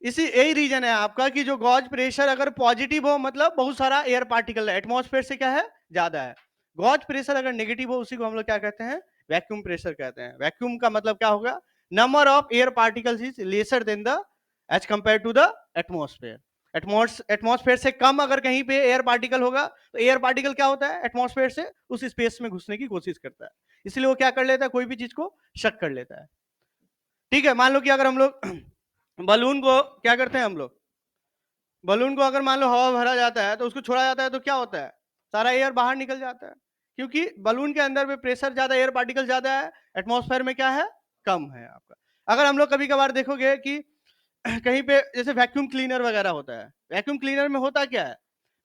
इसी यही रीजन है आपका कि जो गॉज प्रेशर अगर पॉजिटिव हो मतलब बहुत सारा एयर पार्टिकल है, एटमॉस्फेयर से क्या है? ज्यादा है। गॉज प्रेशर अगर नेगेटिव हो उसी को हम लोग क्या कहते हैं? वैक्यूम प्रेशर कहते हैं। वैक्यूम का मतलब क्या होगा? Number of air particles is lesser than the as compare to the atmosphere. Atmosphere से कम अगर कहीं पे एयर पार्टिकल होगा तो एयर पार्टिकल क्या होता है? एटमॉस्फेयर से उस स्पेस में घुसने की कोशिश करता है, इसलिए वो क्या कर लेता है? कोई भी चीज को शक कर लेता है, ठीक है? मान लो कि अगर हम लोग बलून को क्या करते हैं, हम लोग बलून को अगर मान लो हवा भरा जाता है तो उसको छोड़ा जाता है तो क्या होता है? सारा एयर बाहर निकल जाता है, क्योंकि बलून के अंदर में प्रेशर ज्यादा, एयर पार्टिकल ज्यादा है, एटमॉस्फेयर में क्या है? कम है आपका। अगर हम लोग कभी कभार देखोगे कि कहीं पे जैसे वैक्यूम क्लीनर वगैरह होता है, वैक्यूम क्लीनर में होता क्या है?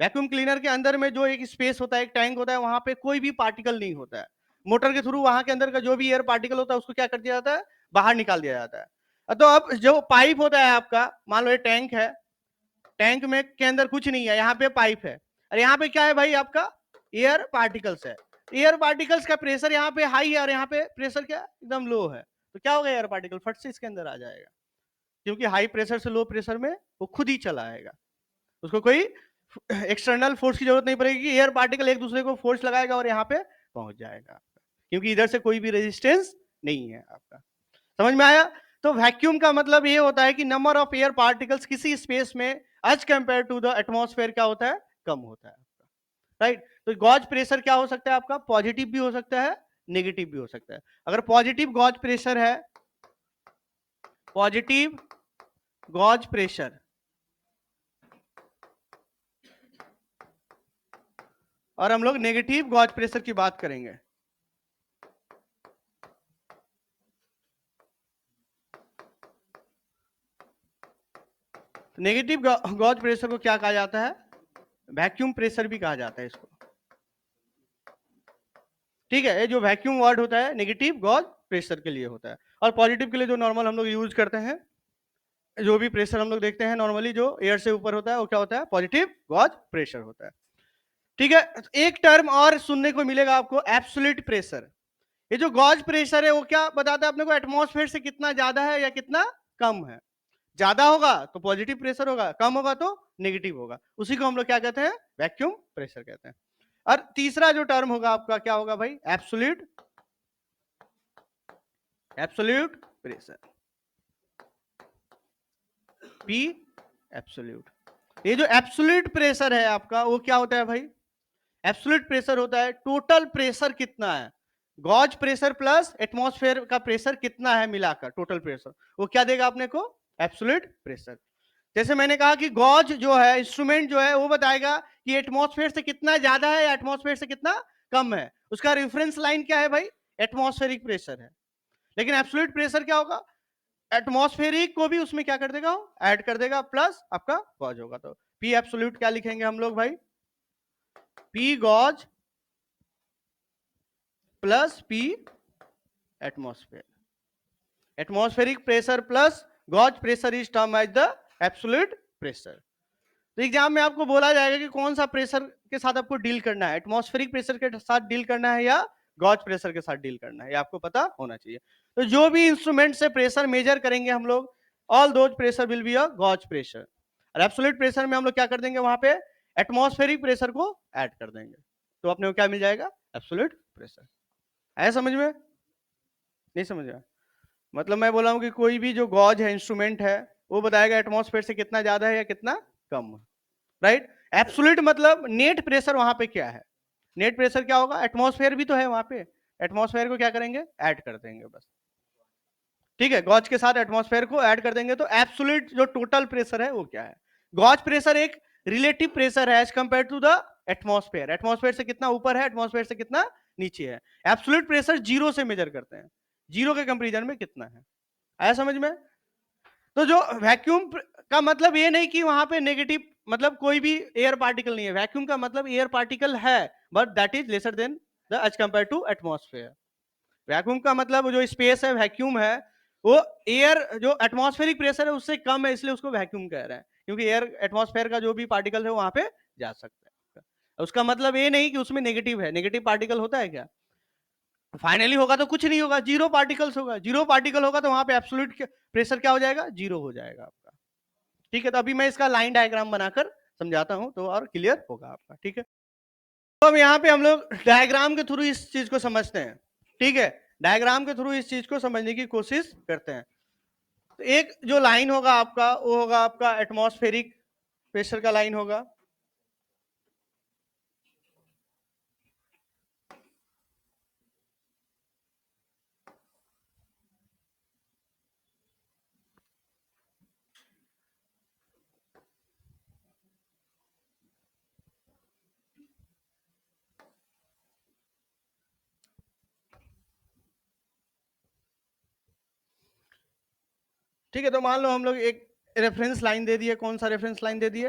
वैक्यूम क्लीनर के अंदर में जो एक स्पेस होता है, एक टैंक होता है, वहां पे कोई भी पार्टिकल नहीं होता है। मोटर के थ्रू वहां के अंदर का जो भी एयर पार्टिकल होता है उसको क्या कर दिया जाता है? बाहर निकाल दिया जाता है। तो अब जो पाइप होता है आपका, मान लो ये टैंक है, टैंक में के अंदर कुछ नहीं है, यहाँ पे पाइप है, और यहाँ पे क्या है भाई? आपका एयर पार्टिकल्स है। एयर पार्टिकल्स का प्रेशर यहाँ पे हाई है और यहाँ पे प्रेशर क्या एकदम लो है, तो क्या होगा? एयर पार्टिकल फट से इसके अंदर आ जाएगा, क्योंकि हाई प्रेशर से लो प्रेशर में वो खुद ही चला आएगा, उसको कोई एक्सटर्नल फोर्स की जरूरत नहीं पड़ेगी। एयर पार्टिकल एक दूसरे को फोर्स लगाएगा और यहाँ पे पहुंच जाएगा, क्योंकि इधर से कोई भी रेजिस्टेंस नहीं है आपका। समझ में आया? तो वैक्यूम का मतलब ये होता है कि नंबर ऑफ एयर पार्टिकल्स किसी स्पेस में as compare to the atmosphere क्या होता है, कम होता है, राइट। तो गॉज प्रेशर क्या हो सकता है आपका, पॉजिटिव भी हो सकता है, नेगेटिव भी हो सकता है। अगर पॉजिटिव गॉज प्रेशर है, पॉजिटिव गॉज प्रेशर, और हम लोग नेगेटिव गॉज प्रेशर की बात करेंगे, नेगेटिव गॉज प्रेशर को क्या कहा जाता है, वैक्यूम प्रेशर भी कहा जाता है इसको। ठीक है, ये जो वैक्यूम वर्ड होता है नेगेटिव गॉज प्रेशर के लिए होता है, और पॉजिटिव के लिए जो नॉर्मल हम लोग यूज करते हैं, जो भी प्रेशर हम लोग देखते हैं नॉर्मली जो एयर से ऊपर होता है वो क्या होता है, पॉजिटिव गॉज प्रेशर होता है। ठीक है, एक टर्म और सुनने को मिलेगा आपको, एब्सोल्यूट प्रेशर। ये जो गॉज प्रेशर है वो क्या बताता है अपने को, एटमॉस्फेयर से कितना ज्यादा है या कितना कम है। ज्यादा होगा तो पॉजिटिव प्रेशर होगा, कम होगा तो नेगेटिव होगा, उसी को हम लोग क्या कहते हैं, वैक्यूम प्रेशर कहते हैं। और तीसरा जो टर्म होगा आपका क्या होगा भाई, absolute, absolute pressure, P absolute. ये जो एब्सोल्यूट प्रेशर है आपका वो क्या होता है भाई, एब्सोल्यूट प्रेशर होता है टोटल प्रेशर कितना है, गॉज प्रेशर प्लस एटमॉस्फेयर का प्रेशर कितना है मिलाकर टोटल प्रेशर, वो क्या देगा अपने को, एब्सोल्यूट प्रेशर। जैसे मैंने कहा कि गॉज जो है इंस्ट्रूमेंट जो है वो बताएगा कि एटमॉस्फेयर से कितना ज्यादा है या एटमॉस्फेयर से कितना कम है, उसका रेफरेंस लाइन क्या है भाई, एटमॉस्फेरिक प्रेशर है। लेकिन एब्सोल्यूट प्रेशर क्या होगा, एटमॉस्फेरिक को भी उसमें क्या कर देगा, ऐड कर देगा, प्लस आपका गॉज होगा। तो पी एब्सोल्यूट क्या लिखेंगे हम लोग भाई, P gauge plus P atmosphere, atmospheric pressure plus gauge pressure is term as the absolute pressure. तो एग्जाम में आपको बोला जाएगा कि कौन सा प्रेशर के साथ आपको डील करना है, एटमॉस्फेरिक प्रेशर के साथ डील करना है या गॉज प्रेशर के साथ डील करना है, ये आपको पता होना चाहिए। तो जो भी इंस्ट्रूमेंट से प्रेशर मेजर करेंगे हम लोग, all those pressure will be a gauge pressure. और एब्सोल्यूट प्रेशर में हम लोग क्या कर देंगे, वहां पे एटमॉस्फेरिक प्रेशर को ऐड कर देंगे, तो अपने को क्या मिल जाएगा, एब्सोल्यूट प्रेशर। आया समझ में, नहीं समझ में? मतलब मैं बोला हूं कि कोई भी जो गॉज है इंस्ट्रूमेंट है वो बताएगा एटमॉस्फेयर से कितना ज्यादा है या कितना कम है, राइट। एब्सोल्यूट मतलब नेट प्रेशर वहां पे क्या है, नेट प्रेशर क्या होगा, एटमॉस्फेयर भी तो है वहां पे, एटमॉस्फेयर को क्या करेंगे, ऐड कर देंगे बस। ठीक है, गॉज के साथ एटमॉस्फेयर को ऐड कर देंगे, तो एब्सोल्यूट जो टोटल प्रेशर है वो क्या है। गॉज प्रेशर एक रिलेटिव प्रेशर है as compare to the atmosphere, atmosphere से कितना ऊपर है, एटमॉस्फेयर से कितना नीचे है। एब्सोल्यूट प्रेशर जीरो से मेजर करते हैं, जीरो के कंपेरिजन में कितना है। आया समझ में? तो जो वैक्यूम का मतलब ये नहीं कि वहां पे नेगेटिव मतलब कोई भी एयर पार्टिकल नहीं है, वैक्यूम का मतलब एयर पार्टिकल है but that is lesser than the as compare to atmosphere. Vacuum का मतलब जो स्पेस है वैक्यूम है, वो एयर जो एटमॉस्फेरिक प्रेशर है उससे कम है, इसलिए उसको वैक्यूम कह रहे हैं, क्योंकि एयर एटमॉस्फेयर का जो भी पार्टिकल है वहां पे जा सकता है। उसका मतलब ये नहीं कि उसमें नेगेटिव है, नेगेटिव पार्टिकल होता है क्या, फाइनली होगा तो कुछ नहीं होगा, जीरो पार्टिकल्स होगा, जीरो पार्टिकल होगा तो वहां पे एब्सोल्यूट प्रेशर क्या हो जाएगा, जीरो हो जाएगा आपका। ठीक है, तो अभी मैं इसका लाइन डायग्राम बनाकर समझाता हूं तो और क्लियर होगा आपका। ठीक है, तो अब यहाँ पे हम लोग डायग्राम के थ्रू इस चीज को समझते हैं। ठीक है, डायग्राम के थ्रू इस चीज को समझने की कोशिश करते हैं। तो एक जो लाइन होगा आपका वो होगा आपका एटमॉस्फेरिक प्रेशर का लाइन होगा, ठीक है। तो मान लो हम लोग एक रेफरेंस लाइन दे दिए, कौन सा रेफरेंस लाइन दे दिए,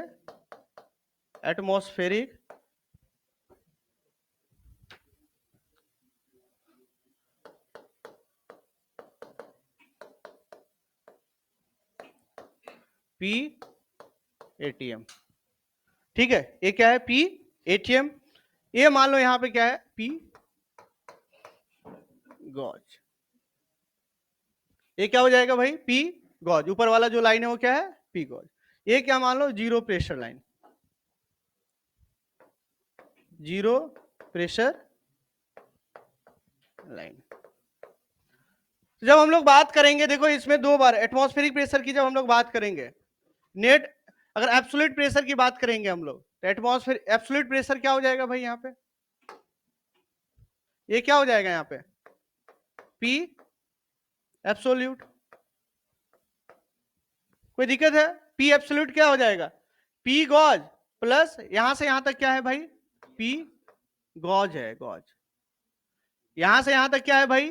एटमॉस्फेरिक पी एटीएम। ठीक है, ये क्या है, पी एटीएम। ये मान लो यहां पे क्या है, पी गॉज। ये क्या हो जाएगा भाई, पी गॉज। ऊपर वाला जो लाइन है वो क्या है, पी गॉज। ये क्या मान लो, zero pressure line, zero pressure line. जब हम लोग बात करेंगे, देखो इसमें दो बार एटमॉस्फेरिक प्रेशर की जब हम लोग बात करेंगे, नेट अगर एब्सोल्यूट प्रेशर की बात करेंगे हम लोग, तो एटमॉस्फेयर एब्सोल्यूट प्रेशर क्या हो जाएगा भाई, यहाँ पे ये क्या हो जाएगा, यहाँ पे P एब्सोल्यूट, कोई दिक्कत है? P एब्सोल्यूट क्या हो जाएगा, P गॉज प्लस यहां से यहां तक क्या है भाई, P गॉज है, गॉज, यहां से यहां तक क्या है भाई,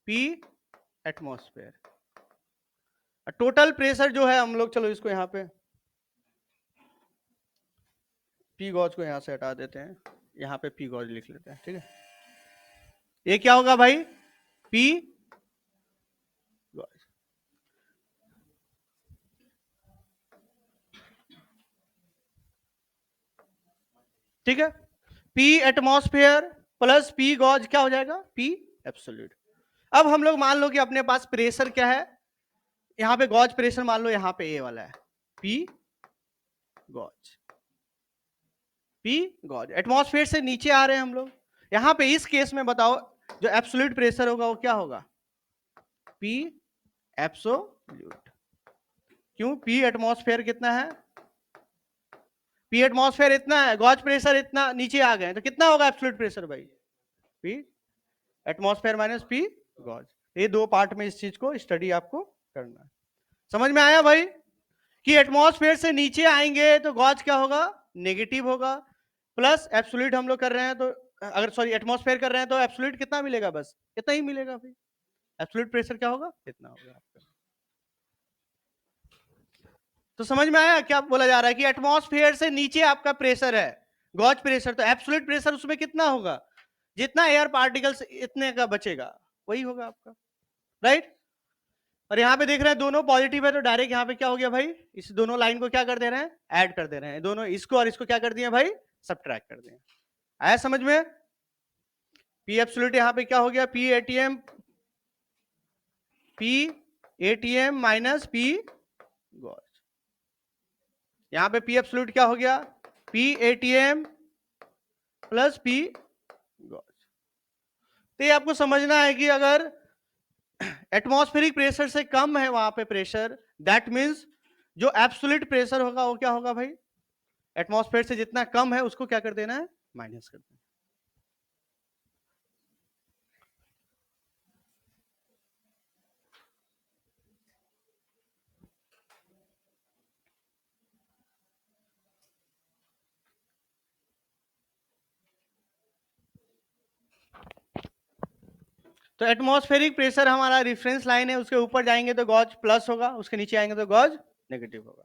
P एटमॉस्फेयर। टोटल प्रेशर जो है हम लोग, चलो इसको यहां पे P गॉज को यहां से हटा देते हैं, यहां पे P गॉज लिख लेते हैं, ठीक है। ये क्या होगा भाई, P गॉज, ठीक है। P atmosphere plus P gauge क्या हो जाएगा, P एब्सोल्यूट। अब हम लोग मान लो कि अपने पास प्रेशर क्या है, यहां पे गॉज प्रेशर मान लो यहां पे ए वाला है, P gauge, P gauge, atmosphere से नीचे आ रहे हैं हम लोग, यहां पे इस केस में बताओ जो एब्सोल्यूट प्रेशर होगा वो क्या होगा, P एब्सोल्यूट। क्यों, P एटमॉस्फेयर कितना है, P एटमॉस्फेयर इतना है, गॉज प्रेशर इतना, नीचे आ गए तो कितना होगा एब्सोल्यूट प्रेशर भाई, P atmosphere minus P gauge. ये दो पार्ट में इस चीज को स्टडी आपको करना है। समझ में आया भाई कि एटमॉस्फेयर से नीचे आएंगे तो गॉज क्या होगा, नेगेटिव होगा, प्लस एब्सोल्यूट हम लोग कर रहे हैं तो, अगर सॉरी एटमॉस्फेयर कर रहे हैं तो एब्सोल्यूट कितना मिलेगा, बस इतना ही मिलेगा भाई, एब्सोल्यूट प्रेशर क्या होगा, इतना होगा आपका। तो समझ में आया क्या बोला जा रहा है कि एटमॉस्फेयर से नीचे आपका प्रेशर है गॉज प्रेशर, तो एब्सोल्यूट प्रेशर उसमें कितना होगा, जितना एयर पार्टिकल्स इतने का बचेगा वही होगा आपका, राइट। और यहाँ पे देख रहे हैं दोनों पॉजिटिव है तो डायरेक्ट यहाँ पे क्या हो गया भाई, इस दोनों लाइन को क्या कर दे रहे हैं, ऐड कर दे रहे हैं, दोनों इसको और इसको क्या कर दिए भाई, सब्ट्रैक्ट कर दिए। आया समझ में, P एब्सोल्यूट यहाँ पे क्या हो गया, P ATM minus P gauge, यहाँ पे P एब्सोल्यूट क्या हो गया, P ATM plus P gauge. तो ये आपको समझना है कि अगर एटमॉस्फेरिक प्रेशर से कम है वहां पे प्रेशर, दैट मींस जो एब्सोल्यूट प्रेशर होगा वो क्या होगा भाई, एटमॉस्फेयर से जितना कम है उसको क्या कर देना है, माइनस कर देना। तो एटमॉस्फेरिक प्रेशर हमारा रेफरेंस लाइन है, उसके ऊपर जाएंगे तो गॉज प्लस होगा, उसके नीचे आएंगे तो गॉज नेगेटिव होगा।